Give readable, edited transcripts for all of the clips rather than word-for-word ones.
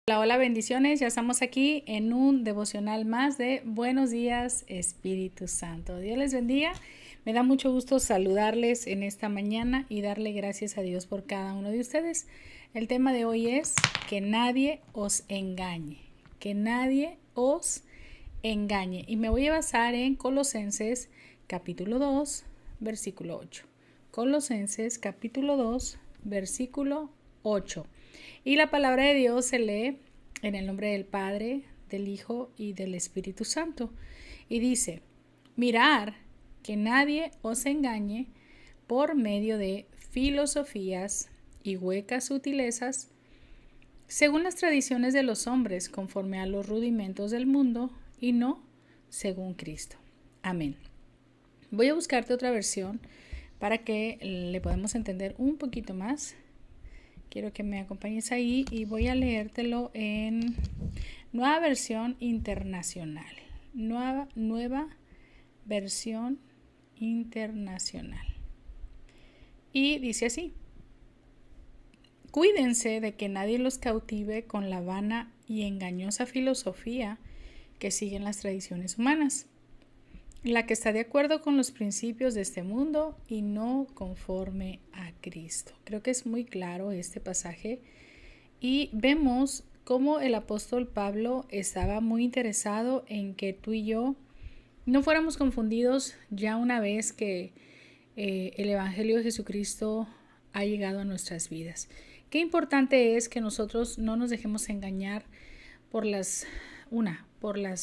Hola, hola, bendiciones. Ya estamos aquí en un devocional más de Buenos días, Espíritu Santo. Dios les bendiga. Me da mucho gusto saludarles en esta mañana y darle gracias a Dios por cada uno de ustedes. El tema de hoy es que nadie os engañe. Que nadie os engañe. Y me voy a basar en Colosenses capítulo 2, versículo 8. Colosenses capítulo 2, versículo 8. Y la palabra de Dios se lee en el nombre del Padre, del Hijo y del Espíritu Santo. Y dice, mirad que nadie os engañe por medio de filosofías y huecas sutilezas, según las tradiciones de los hombres, conforme a los rudimentos del mundo, y no según Cristo. Amén. Voy a buscarte otra versión para que le podamos entender un poquito más. Quiero que me acompañes ahí y voy a leértelo en Nueva Versión Internacional. Nueva Versión Internacional. Y dice así: cuídense de que nadie los cautive con la vana y engañosa filosofía que siguen las tradiciones humanas, la que está de acuerdo con los principios de este mundo y no conforme a Cristo. Creo que es muy claro este pasaje y vemos cómo el apóstol Pablo estaba muy interesado en que tú y yo no fuéramos confundidos ya una vez que el Evangelio de Jesucristo ha llegado a nuestras vidas. Qué importante es que nosotros no nos dejemos engañar por las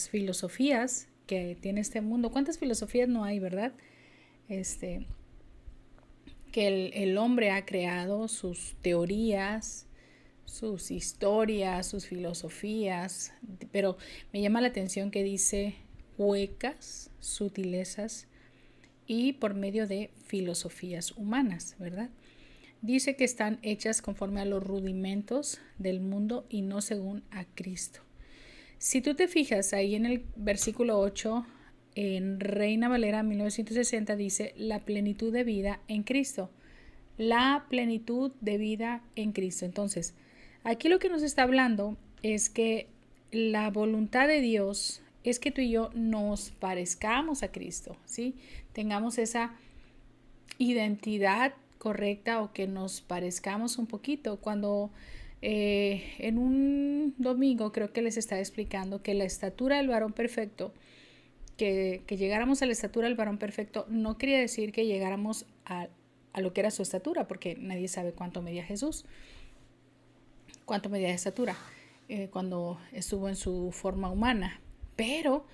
filosofías que tiene este mundo. ¿Cuántas filosofías no hay, verdad? Que el hombre ha creado sus teorías, sus historias, sus filosofías, pero me llama la atención que dice huecas, sutilezas y por medio de filosofías humanas, ¿verdad? Dice que están hechas conforme a los rudimentos del mundo y no según a Cristo. Si tú te fijas ahí en el versículo 8, en Reina Valera 1960 dice la plenitud de vida en Cristo. La plenitud de vida en Cristo. Entonces, aquí lo que nos está hablando es que la voluntad de Dios es que tú y yo nos parezcamos a Cristo, ¿sí? Tengamos esa identidad correcta o que nos parezcamos un poquito. Cuando en un domingo creo que les estaba explicando que la estatura del varón perfecto, que llegáramos a la estatura del varón perfecto, no quería decir que llegáramos a lo que era su estatura, porque nadie sabe cuánto medía Jesús, cuánto medía de estatura cuando estuvo en su forma humana. Pero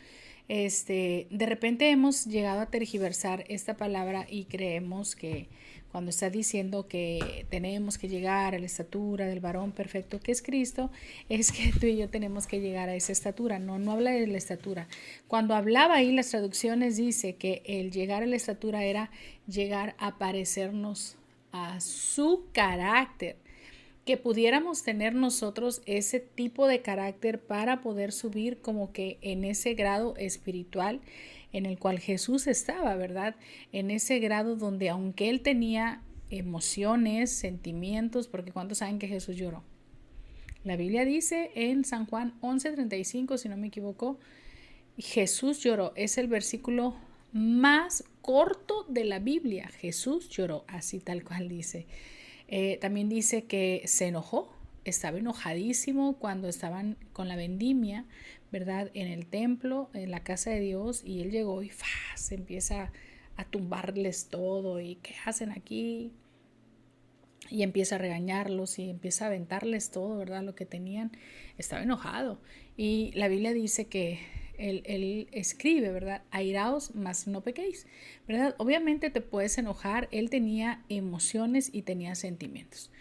de repente hemos llegado a tergiversar esta palabra y creemos que cuando está diciendo que tenemos que llegar a la estatura del varón perfecto que es Cristo, es que tú y yo tenemos que llegar a esa estatura. No habla de la estatura. Cuando hablaba ahí las traducciones dice que el llegar a la estatura era llegar a parecernos a su carácter, que pudiéramos tener nosotros ese tipo de carácter para poder subir como que en ese grado espiritual en el cual Jesús estaba, ¿verdad? En ese grado donde aunque él tenía emociones, sentimientos, porque ¿cuántos saben que Jesús lloró? La Biblia dice en San Juan 11:35, si no me equivoco, Jesús lloró. Es el versículo más corto de la Biblia. Jesús lloró, así tal cual dice. También dice que se enojó, estaba enojadísimo cuando estaban con la vendimia, ¿verdad? En el templo, en la casa de Dios, y él llegó y se empieza a tumbarles todo y ¿qué hacen aquí? Y empieza a regañarlos y empieza a aventarles todo, ¿verdad? Lo que tenían. Estaba enojado. Y la Biblia dice que él escribe, ¿verdad? Airaos, mas no pequéis, ¿verdad? Obviamente te puedes enojar. Él tenía emociones y tenía sentimientos.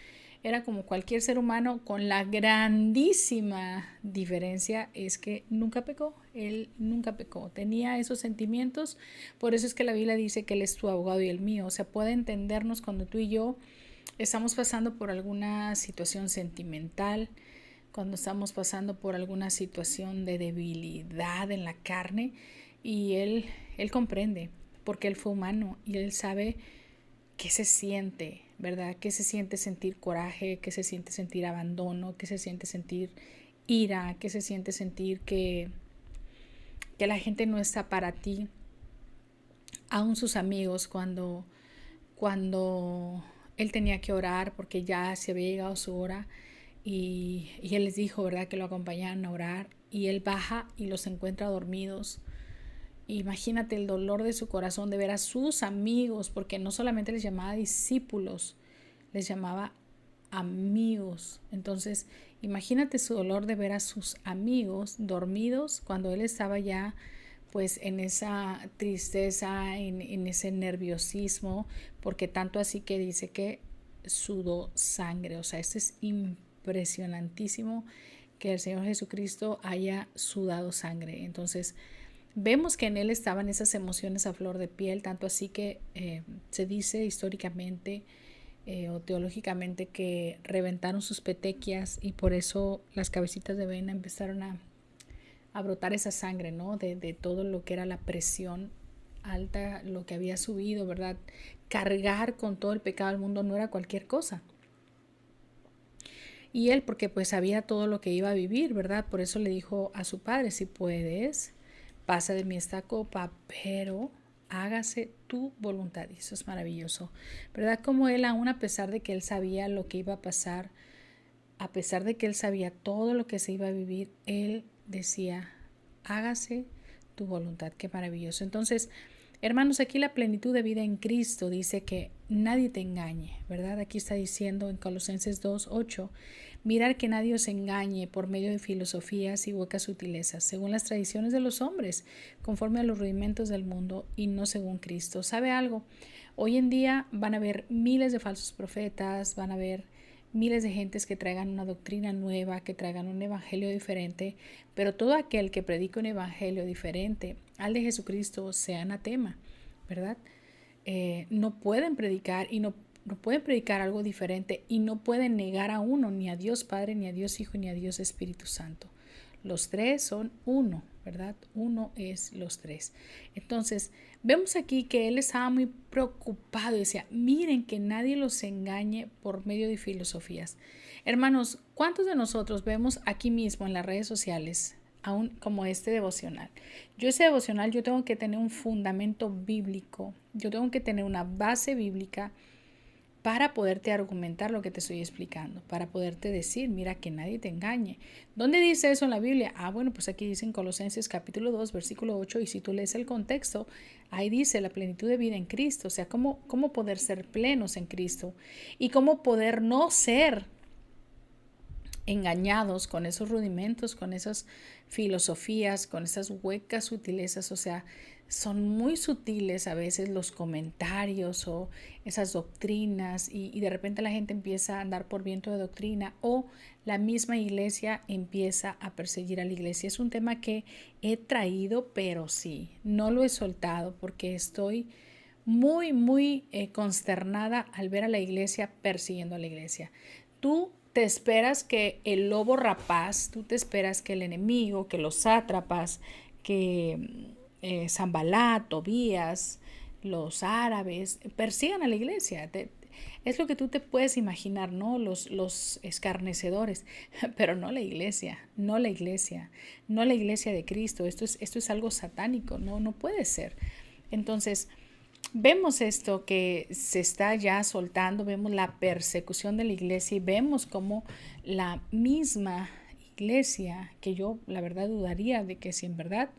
Era como cualquier ser humano, con la grandísima diferencia es que nunca pecó. Él nunca pecó. Tenía esos sentimientos. Por eso es que la Biblia dice que Él es tu abogado y el mío. O sea, puede entendernos cuando tú y yo estamos pasando por alguna situación sentimental, cuando estamos pasando por alguna situación de debilidad en la carne, y él comprende, porque él fue humano y él sabe qué se siente, ¿verdad? ¿Qué se siente sentir coraje? ¿Qué se siente sentir abandono? ¿Qué se siente sentir ira, que se siente sentir que la gente no está para ti, aún sus amigos cuando él tenía que orar porque ya se había llegado su hora y él les dijo, ¿verdad?, que lo acompañaran a orar y él baja y los encuentra dormidos. Imagínate el dolor de su corazón de ver a sus amigos, porque no solamente les llamaba discípulos, les llamaba amigos. Entonces, imagínate su dolor de ver a sus amigos dormidos cuando él estaba ya pues en esa tristeza, en ese nerviosismo, porque tanto así que dice que sudó sangre. O sea, esto es impresionantísimo que el Señor Jesucristo haya sudado sangre. Entonces, vemos que en él estaban esas emociones a flor de piel, tanto así que se dice históricamente o teológicamente que reventaron sus petequias y por eso las cabecitas de vena empezaron a brotar esa sangre, ¿no? De todo lo que era la presión alta, lo que había subido, ¿verdad? Cargar con todo el pecado del mundo no era cualquier cosa. Y él, porque pues sabía todo lo que iba a vivir, ¿verdad? Por eso le dijo a su padre, si puedes, pasa de mí esta copa, pero hágase tu voluntad. Y eso es maravilloso, ¿verdad? Como él, aún a pesar de que él sabía lo que iba a pasar, a pesar de que él sabía todo lo que se iba a vivir, él decía, hágase tu voluntad. Qué maravilloso. Entonces, hermanos, aquí la plenitud de vida en Cristo dice que nadie te engañe, ¿verdad? Aquí está diciendo en Colosenses 2:8, mirar que nadie os engañe por medio de filosofías y huecas sutilezas, según las tradiciones de los hombres, conforme a los rudimentos del mundo y no según Cristo. ¿Sabe algo? Hoy en día van a haber miles de falsos profetas, van a haber miles de gentes que traigan una doctrina nueva, que traigan un evangelio diferente, pero todo aquel que predica un evangelio diferente al de Jesucristo sea anatema, ¿verdad? No pueden predicar y no pueden predicar algo diferente y no pueden negar a uno, ni a Dios Padre, ni a Dios Hijo, ni a Dios Espíritu Santo. Los tres son uno, ¿verdad? Uno es los tres. Entonces, vemos aquí que él estaba muy preocupado y decía, miren que nadie los engañe por medio de filosofías. Hermanos, ¿cuántos de nosotros vemos aquí mismo en las redes sociales, aún como este devocional? Ese devocional yo tengo que tener un fundamento bíblico, yo tengo que tener una base bíblica para poderte argumentar lo que te estoy explicando, para poderte decir, mira, que nadie te engañe. ¿Dónde dice eso en la Biblia? Bueno, pues aquí dice en Colosenses capítulo 2, versículo 8, y si tú lees el contexto, ahí dice la plenitud de vida en Cristo, o sea, cómo poder ser plenos en Cristo y cómo poder no ser engañados con esos rudimentos, con esas filosofías, con esas huecas sutilezas. O sea, son muy sutiles a veces los comentarios o esas doctrinas y de repente la gente empieza a andar por viento de doctrina o la misma iglesia empieza a perseguir a la iglesia. Es un tema que he traído, pero sí, no lo he soltado porque estoy muy consternada al ver a la iglesia persiguiendo a la iglesia. Tú te esperas que el lobo rapaz, tú te esperas que el enemigo, que los sátrapas, que Sanbalat, Tobías, los árabes persigan a la iglesia. Es lo que tú te puedes imaginar, ¿no? Los escarnecedores, pero no la iglesia, no la iglesia, no la iglesia de Cristo. Esto es algo satánico, no puede ser. Entonces, vemos esto que se está ya soltando, vemos la persecución de la iglesia y vemos cómo la misma iglesia, que yo la verdad dudaría de que si en verdad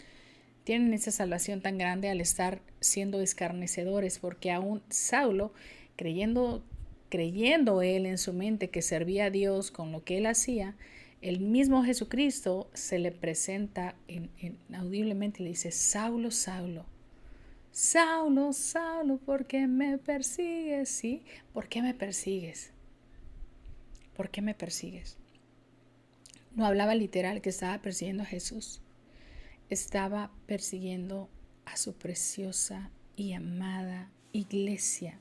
tienen esa salvación tan grande al estar siendo escarnecedores, porque aún Saulo, creyendo él en su mente que servía a Dios con lo que él hacía, el mismo Jesucristo se le presenta audiblemente y le dice, Saulo, Saulo, Saulo, Saulo, ¿por qué me persigues? ¿Sí? ¿Por qué me persigues? ¿Por qué me persigues? No hablaba literal que estaba persiguiendo a Jesús. Estaba persiguiendo a su preciosa y amada iglesia.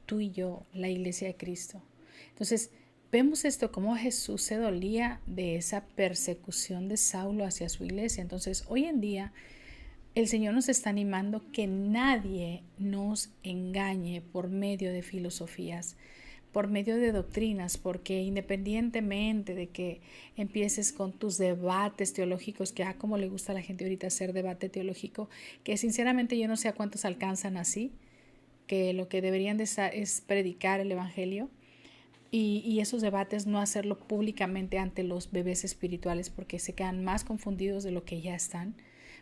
Tú y yo, la iglesia de Cristo. Entonces, vemos esto, cómo Jesús se dolía de esa persecución de Saulo hacia su iglesia. Entonces, hoy en día, el Señor nos está animando que nadie nos engañe por medio de filosofías, por medio de doctrinas, porque independientemente de que empieces con tus debates teológicos, que como le gusta a la gente ahorita hacer debate teológico, que sinceramente yo no sé a cuántos alcanzan así, que lo que deberían de estar es predicar el evangelio, y esos debates no hacerlo públicamente ante los bebés espirituales, porque se quedan más confundidos de lo que ya están,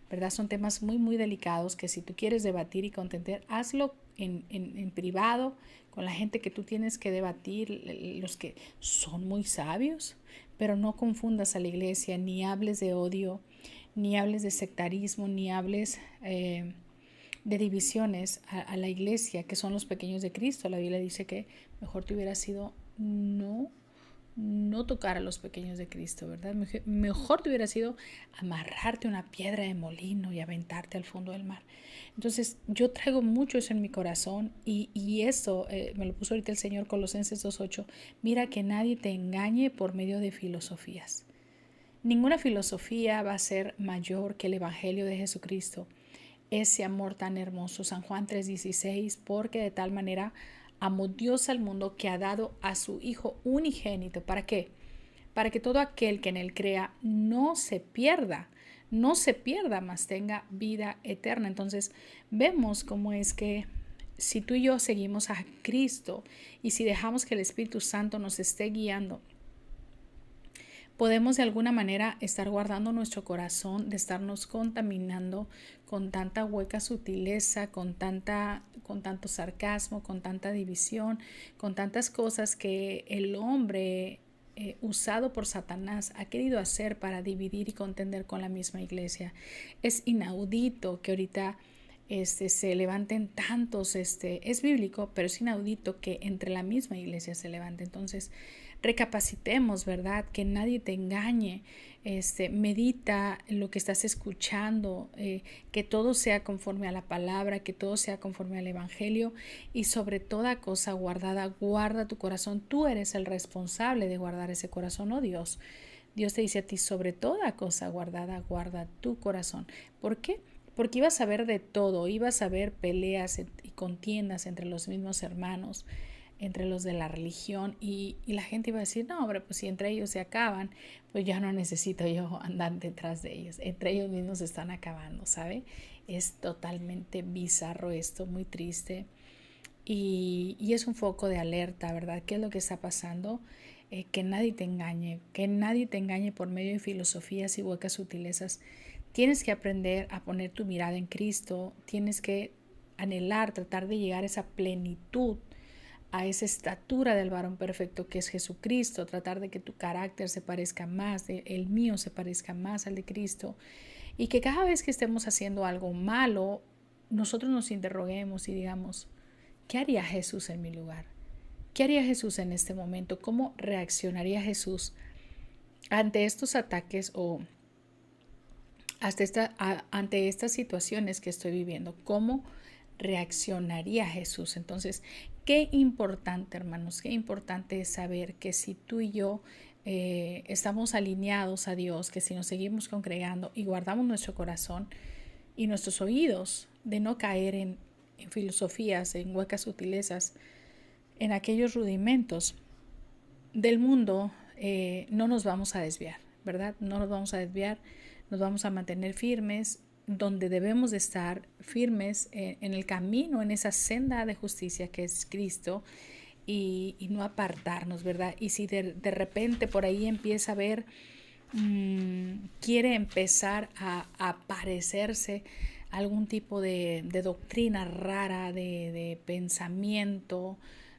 ¿verdad? Son temas muy, muy delicados que si tú quieres debatir y contender, hazlo en privado, con la gente que tú tienes que debatir, los que son muy sabios, pero no confundas a la iglesia, ni hables de odio, ni hables de sectarismo, ni hables de divisiones a la iglesia, que son los pequeños de Cristo. La Biblia dice que mejor te hubiera sido no tocar a los pequeños de Cristo, ¿verdad? Mejor te hubiera sido amarrarte una piedra de molino y aventarte al fondo del mar. Entonces yo traigo mucho eso en mi corazón y eso me lo puso ahorita el Señor, Colosenses 2:8. Mira que nadie te engañe por medio de filosofías. Ninguna filosofía va a ser mayor que el Evangelio de Jesucristo. Ese amor tan hermoso, San Juan 3:16, porque de tal manera amó Dios al mundo que ha dado a su Hijo unigénito. ¿Para qué? Para que todo aquel que en él crea no se pierda, mas tenga vida eterna. Entonces vemos cómo es que si tú y yo seguimos a Cristo y si dejamos que el Espíritu Santo nos esté guiando, podemos de alguna manera estar guardando nuestro corazón de estarnos contaminando con tanta hueca sutileza, con tanto sarcasmo, con tanta división, con tantas cosas que el hombre usado por Satanás ha querido hacer para dividir y contender con la misma iglesia. Es inaudito que ahorita se levanten tantos, es bíblico, pero es inaudito que entre la misma iglesia se levante. Entonces, recapacitemos, ¿verdad? Que nadie te engañe. Medita lo que estás escuchando, que todo sea conforme a la palabra, que todo sea conforme al evangelio y sobre toda cosa guardada, guarda tu corazón. Tú eres el responsable de guardar ese corazón, no Dios. Dios te dice a ti, sobre toda cosa guardada, guarda tu corazón. ¿Por qué? Porque ibas a ver de todo, ibas a ver peleas y contiendas entre los mismos hermanos, entre los de la religión y la gente iba a decir, no, hombre, pues si entre ellos se acaban, pues ya no necesito yo andar detrás de ellos, entre ellos mismos se están acabando, ¿sabe? Es totalmente bizarro esto, muy triste y es un foco de alerta, ¿verdad? ¿Qué es lo que está pasando? Que nadie te engañe por medio de filosofías y huecas sutilezas. Tienes que aprender a poner tu mirada en Cristo, tienes que anhelar, tratar de llegar a esa plenitud, a esa estatura del varón perfecto que es Jesucristo, tratar de que tu carácter se parezca más, el mío se parezca más al de Cristo, y que cada vez que estemos haciendo algo malo, nosotros nos interroguemos y digamos, ¿qué haría Jesús en mi lugar? ¿Qué haría Jesús en este momento? ¿Cómo reaccionaría Jesús ante estos ataques o ante estas situaciones que estoy viviendo? ¿Cómo reaccionaría Jesús? Entonces, qué importante, hermanos, qué importante es saber que si tú y yo estamos alineados a Dios, que si nos seguimos congregando y guardamos nuestro corazón y nuestros oídos de no caer en filosofías, en huecas sutilezas, en aquellos rudimentos del mundo, no nos vamos a desviar, ¿verdad? No nos vamos a desviar, nos vamos a mantener firmes donde debemos de estar firmes en el camino, en esa senda de justicia que es Cristo y no apartarnos, ¿verdad? Y si de repente por ahí empieza a ver, quiere empezar a aparecerse algún tipo de doctrina rara, de pensamiento,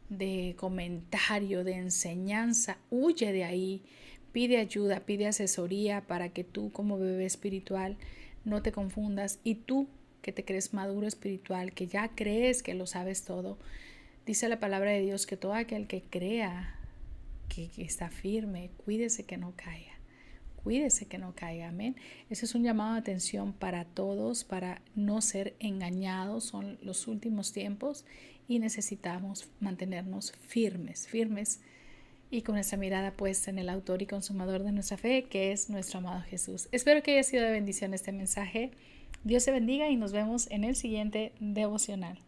de comentario, de enseñanza, huye de ahí, pide ayuda, pide asesoría para que tú como bebé espiritual no te confundas y tú que te crees maduro espiritual, que ya crees que lo sabes todo, dice la palabra de Dios que todo aquel que crea que está firme, cuídese que no caiga. Cuídese que no caiga, amén. Ese es un llamado de atención para todos, para no ser engañados. Son los últimos tiempos y necesitamos mantenernos firmes y con nuestra mirada puesta en el autor y consumador de nuestra fe, que es nuestro amado Jesús. Espero que haya sido de bendición este mensaje. Dios te bendiga y nos vemos en el siguiente devocional.